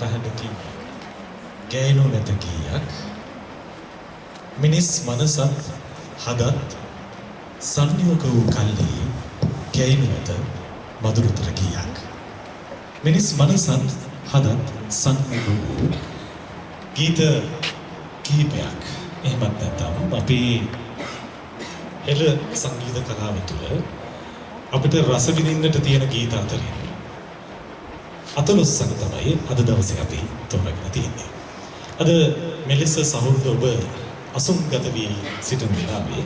සටහනකින් ගෑනු නැත ගීයක් මිනිස් මනසත් හදත් සංයෝග වූ කල්හි ගෑනු නැත මధుරතර ගීයක් මිනිස් මනසත් හදත් සංයෝග වූ ගීත කීපයක් එහෙමත් නැත්නම් අපි එළ සංගීත කලාව තුළ අපිට රස විඳින්නට තියෙන ගීත අතරින් 14ක් තමයි අද දවසේ අපි තෝරාගෙන තියෙන්නේ. අද මෙලෙස සහෘද ඔබ අසුන්ගත වී සිටින වෙලාවේ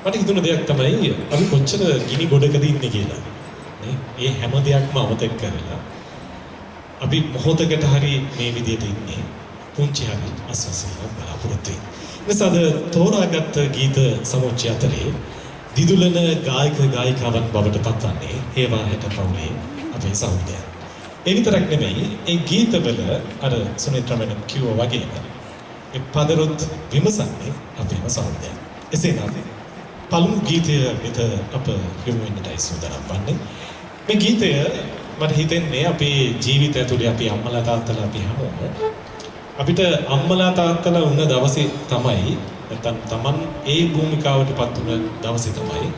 මට හිතුණ දෙයක් තමයි අපි කොච්චර ගිනි ගොඩකද ඉන්නේ කියලා. නේ? මේ හැම දෙයක්ම අමතක කරලා අපි මොහොතකට හරි මේ විදියට ඉන්නේ. පුංචි හරි අස්වැසිල්ලක් බලාපොරොත්තු වෙන්නේ. එනිසාද තෝරාගත් ගීත සමෝච්චය අතරේ දිදුලන ගායක ගායිකාවන් බවට පත්වන්නේ හේවා හෙට පවුලේ අපේ සහෘදයන්. ඒ විතරක් නෙමෙයි ඒ ගීතවල අර සුනිත්‍රා මැඩම් කිව්වා වගේම ඒ පදරොත් විමසන්නේ අපේම සහෘදයන්. එසේනම් පළමු ගීතය වෙත අප යොමු වෙන්නටයි සූදානම් වන්නේ. මේ ගීතය මට හිතෙන්නේ අපේ ජීවිතය තුළ අපි අම්මලා තාත්තලා අපි හැමෝම අපිට අම්මලා තාත්තලා වුණ දවසේ තමයි නැත්නම් Taman ඒ භූමිකාවටපත් වුණ දවසේ තමයි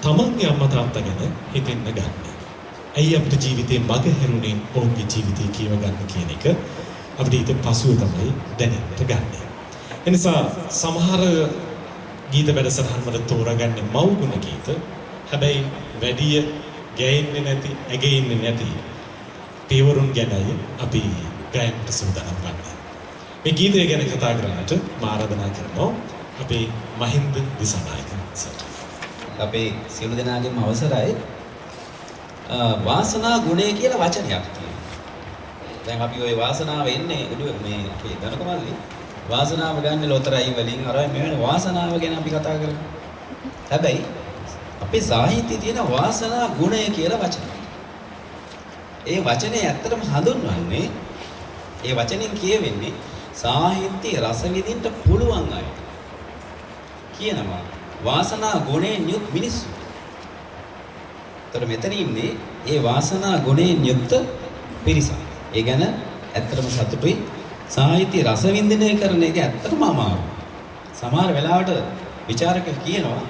Tamanගේ අම්මා තාත්තා ගැන හිතෙන්න ගන්න. ඇයි අපේ ජීවිතේ මග හැරුණේ ඔවුන්ගේ ජීවිතේ කියව ගන්න කියන එක අපිට ඊට පසුව තමයි දැනෙන්න ගන්න. එනිසා සමහර ගීත වැඩසටහන් වල තෝරාගන්නේ මව්ගුණ ගීත. හැබැයි වැඩිය ගැයෙන්නේ නැති, ඇගෙන්නේ නැති පියවරුන් ගැනයි අපි ගායනට සූදානම් වන්නේ. මේ ගීතය ගැන කතා කරන්නට මා ආරාධනා කරනවා අපේ මහින්ද දිසානායක සර්. අපේ සියලු දෙනාගේම අවසරයි. වාසනා ගුණය කියලා වචනයක් තියෙනවා. දැන් අපි ওই වාසනාව එන්නේ මේ අපේ ධනකමල්ලි වාසනාව ගන්න ලොතරැයි වලින් අර මෙවැනි වාසනාව ගැන අපි කතා කරමු. හැබැයි අපේ සාහිත්‍යයේ තියෙන වාසනා ගුණය කියලා වචනයක්. ඒ වචනේ ඇත්තටම හඳුන්වන්නේ ඒ වචنين කියවෙන්නේ සාහිත්‍ය රස විඳින්න පුළුවන් අය. කියනවා වාසනා ගුණයෙන් යුත් මිනිස්සු. තර මෙතන ඉන්නේ ඒ වාසනා ගුණයෙන් යුක්ත පිරිසක්. ඒ ගැන ඇත්තටම සතුටුයි. සාහිත්‍ය රස විඳිනය කරන එක ඇත්තටම අමාරුයි. සමහර වෙලාවට ਵਿਚාරකයෝ කියනවා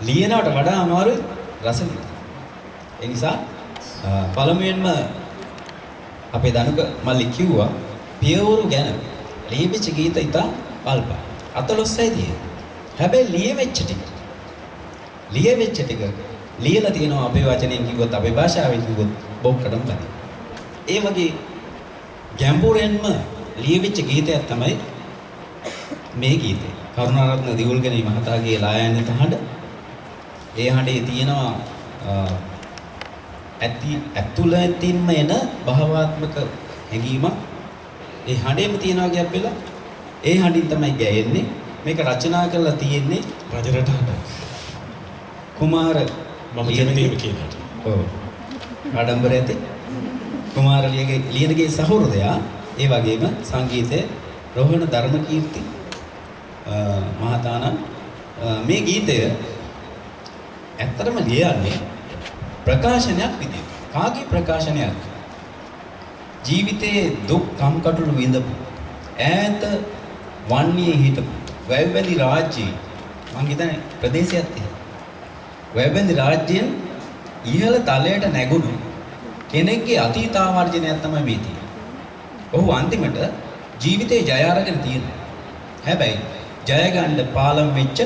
ලියනවට වඩා අමාරුයි රස විඳින්න. ඒ නිසා පළමුවෙන්ම අපේ දනුක මල්ලි කිව්වා පියවරු ගැන ලියවිච්ච ගීත ඉතා අල්පයි. 14යි තියෙන්නේ. හැබැයි ලියවෙච්ච ටික ලියලා තියෙනවා අපේ වචනෙන් කිව්වොත් අපේ භාෂාවෙන් කිව්වොත් බොක්කටම බැරි. ඒ වගේ ගැඹුරෙන්ම ලියවිච්ච ගීතයක් තමයි මේ ගීතය. කරුණාරත්න දියුල්ගනේ මහතාගේ ලායන්විත හඬ. ඒ හඬේ තියෙනවා ඇතුළතින්ම එන භාවාත්මක හැඟීමක්. ඒ හඬේම තියෙනවා කියපෙලා ඒ හඬින් තමයි ගැයෙන්නේ. මේක රචනා කරලා තියෙන්නේ රජරට හඬ. කුමාර මම කැමතිම කියනට. ඔව්. ආඩම්බර ඇති. කුමාර ලියනගේ සහෝදරයා ඒ වගේම සංගීතයේ රෝහණ ධර්මකීර්ති මහතාණන් මේ ගීතය ඇත්තටම ලියන්නේ ප්‍රකාශනයක් විදියට. කාගේ ප්‍රකාශනයක්? ජීවිතයේ දුක් කම්කටොළු විඳපු ඈත වන්නේ හිටපු වැවැලි රාජ්‍යයේ මං හිතන්නේ ප්‍රදේශයක් තියෙනවා. වැවැලි රාජ්‍යයෙන් ඉහළ තලයට නැගුණු කෙනෙක්ගේ අතීතාවර්ජනයක් තමයි මේ තියෙන්නේ. ඔහු අන්තිමට ජීවිතේ ජය අරගෙන තියෙනවා. හැබැයි ජය ගන්න පාලම් වෙච්ච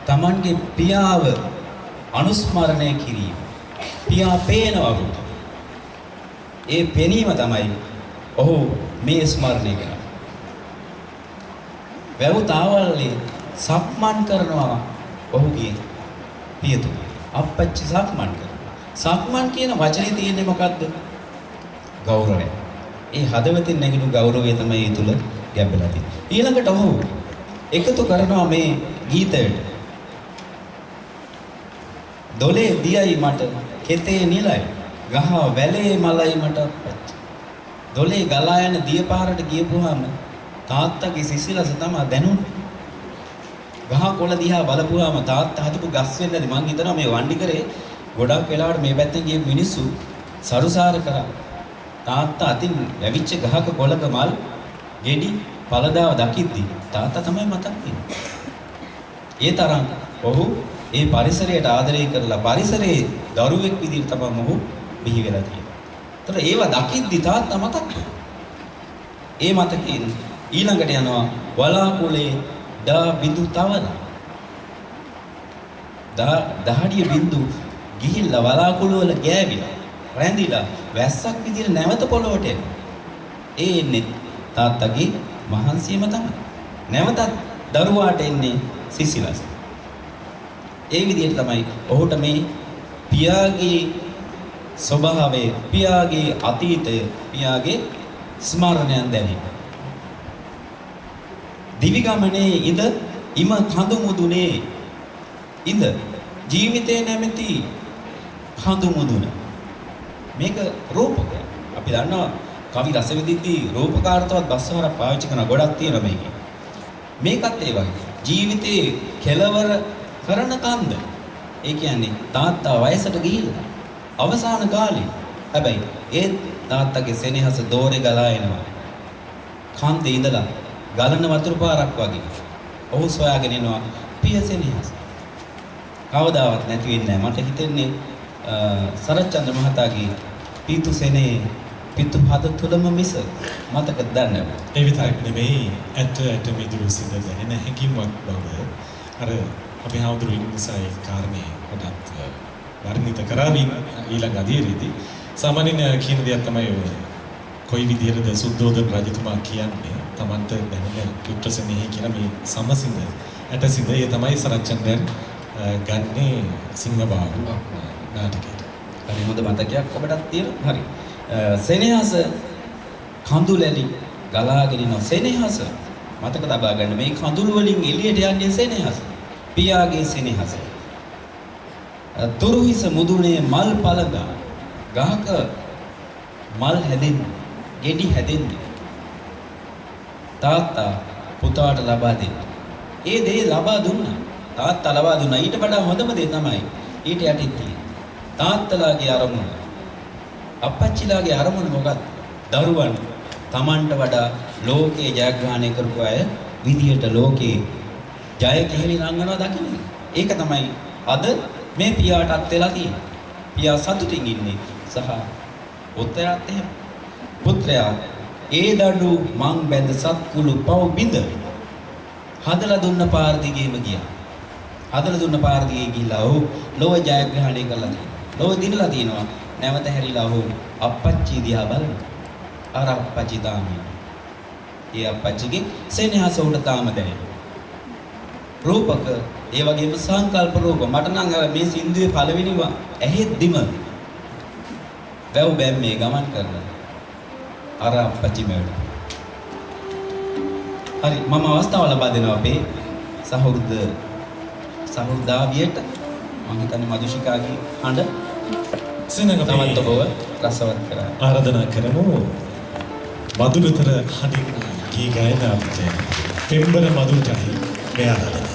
Tamanගේ පියාව අනුස්මරණය කිරීම. පියා පේනවා වුත්. ඒ පෙනීම තමයි ඔහු මේ ස්මරණය කරන්නේ. වැව් තාවල්ලේ සක්මන් කරනවා ඔහුගේ පියතුමා. අප්පච්චි සක්මන් කරනවා. සක්මන් කියන වචනේ තියෙන්නේ මොකද්ද? ගෞරවය. ඒ හදවතින් නැගිනු ගෞරවය තමයි ඒ තුල ගැඹෙලා තියෙන්නේ. ඊළඟට ඔහු එකතු කරනවා මේ ගීතයට. දොලේ දියයි මට කෙතේ නිලයි ගහ වැලේ මලයි මට අප්පච්චි. දොලේ ගලා යන දිය පාරට ගියපුවාම තාත්තගේ සිසිලස තමයි දැනුනේ. ගහ කොළ දිහා බලපුවාම තාත්තා හදපු ගස් වෙන්නද මං හිතනවා මේ වණ්ඩි කරේ ගොඩක් වෙලාවට මේ පැත්තෙන් ගිය මිනිස්සු සරුසාර කරා. තාත්තා අතින් වැවිච්ච ගහක කොළක මල් ගෙඩි පළදාව දකිද්දි තාත්තා තමයි මතක් වෙන්නේ. ඒ තරම් ඔහු ඒ පරිසරයට ආදරය කරලා පරිසරයේ දරුවෙක් විදිහට තමයි මොහු බිහි වෙලා තියෙන්නේ. ඒතර ඒවා දකිද්දි තාත්තා මතක් වෙනවා. ඒ මතකයෙන් ඊළඟට යනවා වලාකුළේ දා බිඳු තවන. දහඩිය බිඳු ගිහිල්ලා වලාකුළු වල ගෑවිලා රැඳිලා වැස්සක් විදිහට නැවත පොළොවට එනවා. ඒ එන්නේ තාත්තගේ මහන්සියම තමයි. නැවතත් දරුවාට එන්නේ සිසිලස. ඒ විදිහට තමයි ඔහුට මේ පියාගේ ස්වභාවය, පියාගේ අතීතය, පියාගේ ස්මරණයන් දැනෙන්නේ. දිවි ගමනේ ඉඳ ඉම කඳු මුදුනේ ඉඳ ජීවිතේ නැමැති කඳු මුදුන. මේක රූපකයක්. අපි දන්නවා කවි රස විදිද්දී රූපකාර්ථවත් බස්සවරක් පාවිච්චි කරන ගොඩක් තියෙනවා මේකේ. මේකත් ඒ වගේ. ජීවිතේ කෙලවර කරන කන්ද. ඒ කියන්නේ තාත්තා වයසට ගිහිල්ලා අවසාන කාලේ. හැබැයි ඒ තාත්තගේ සෙනෙහස දෝරේ ගලා එනවා. කන්දේ ඉඳලා ගලන වතුර පාරක් වගේ. ඔහු සොයාගෙන එනවා පිය සෙනෙහස. කවදාවත් නැති වෙන්නේ නැහැ. මට හිතෙන්නේ සරච්චන්ද්‍ර මහතාගේ පීතු සෙනේ පිතු හද තුලම මිස මතක දන්නේ. ඒ විතරක් නෙමෙයි ඇට මිදුළු සිඳ දැනෙන හැකියාවක් බව අර අපි හවුදුරු නිසා ඒ කාරණේ පොඩක් වර්ණිත කරමින් ඊළඟ අධීරයේදී සාමාන්‍යයෙන් කියන දෙයක් තමයි ඔය කොයි විදිහටද සුද්ධෝදන රජතුමා කියන්නේ Tamanta දැනෙන පුත්‍රසෙනෙහි කියන මේ සමසිඳ ඇටසිඳ ඒ තමයි සරච්චන්ද්‍රයන් ගන්නේ සිංහබාහු නාටකයට. හරි හොඳ මතකයක් ඔබටත් තියෙනවා. හරි. සෙනෙහස කඳුලැලි ගලාගෙන යන සෙනෙහස මතක තබා ගන්න. මේ කඳුළු වලින් එළියට යන්නේ සෙනෙහස. පියාගේ සෙනෙහස. තුරුහිස මුදුනේ මල් පළගා ගහක මල් හැදෙන්නේ, ගෙඩි හැදෙන්නේ. තාත්තා පුතාට ලබා දෙන්නේ. ඒ දේ ලබා දුන්නා. තාත්තා ලබා දුන්නා. ඊට වඩා හොඳම දේ තමයි ඊට යටින් තියෙන්නේ. තාත්තලාගේ අරමුණ. අප්පච්චිලාගේ අරමුණ මොකක්ද? දරුවන් Tamanට වඩා ලෝකේ ජයග්‍රහණය කරපු අය විදියට ලෝකේ ජය කෙහෙලි රංගනවා දකින්න. ඒක තමයි අද මේ පියාටත් වෙලා තියෙන්නේ. පියා සතුටින් ඉන්නේ සහ පුත්‍රයාත් එහෙම. පුත්‍රයා ඒ දඩු මං බැඳ සත්කුළු පව් බිඳ හදලා දුන්න පාර දිගේම ගියා. හදලා දුන්න පාර දිගේ ගිහිල්ලා ඔහු ලෝක ජයග්‍රහණය කරලා තියෙනවා. ලෝක දිනලා තියෙනවා. නැවත හැරිලා ඔහු අප්පච්චි දිහා බලනවා. අර අප්පච්චි තාම ඉන්නේ. ඒ අප්පච්චිගේ සෙනෙහස උඩ තාම දැනෙනවා. රූපක ඒ වගේම සංකල්ප රූප මට නම් අර මේ සින්දුවේ පළවෙනිව ඇහෙද්දිම වැව් බැම්මේ ගමන් කරන අර අප්පච්චි මේවට. හරි මම අවස්ථාව ලබා දෙනවා අපේ සහෘදාවියට. මම හිතන්නේ මදුෂිකාගේ හඬ සෙනඟ තමත් ඔබව රසවත් කරා. ආරාධනා කරමු මధుරතර හඬින් ගී ගායනාවට පෙම්බර මధుටයි මේ ආරාධනාව.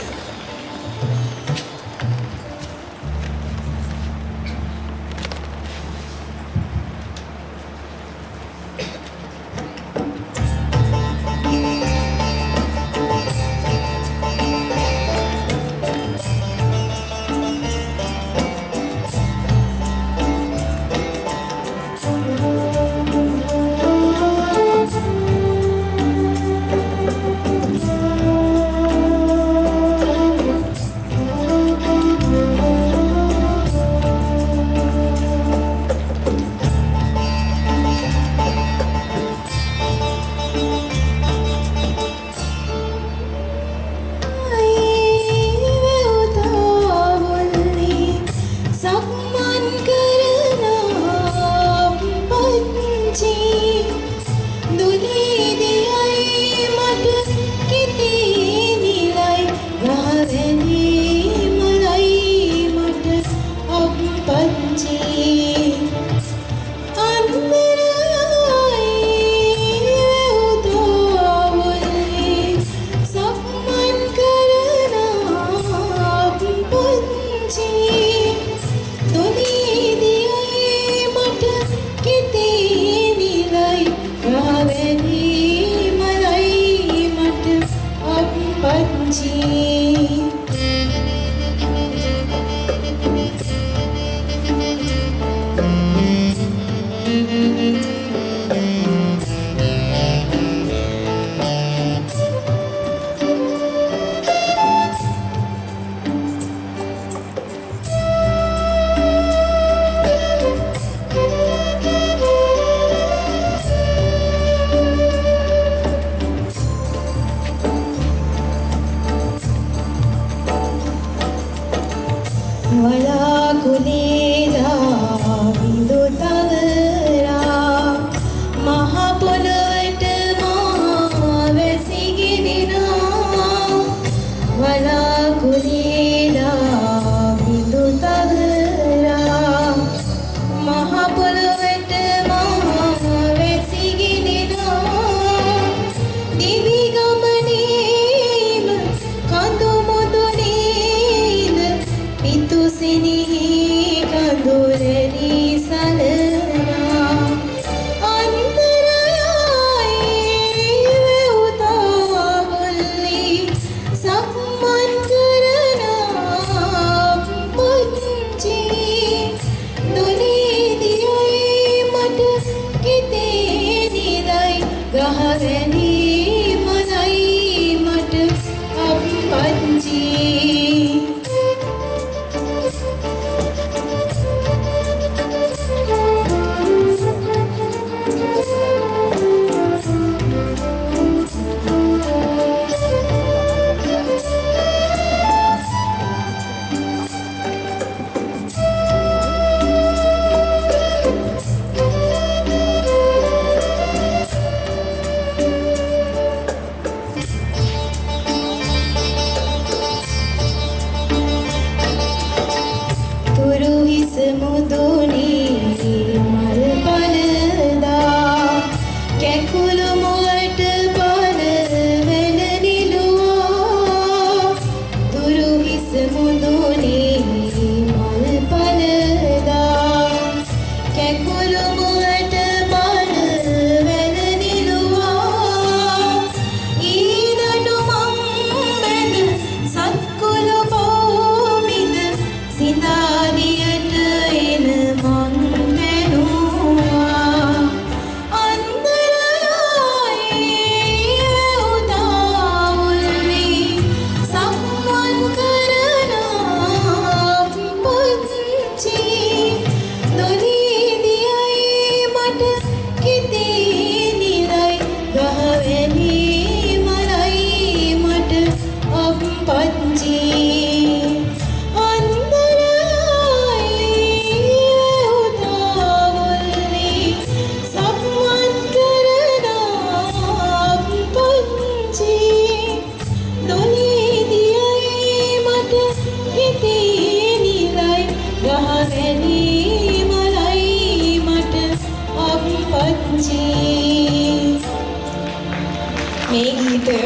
මේ ගීතය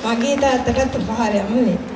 මගේ තාත්තටත් උපහාරයක්ම වෙයි.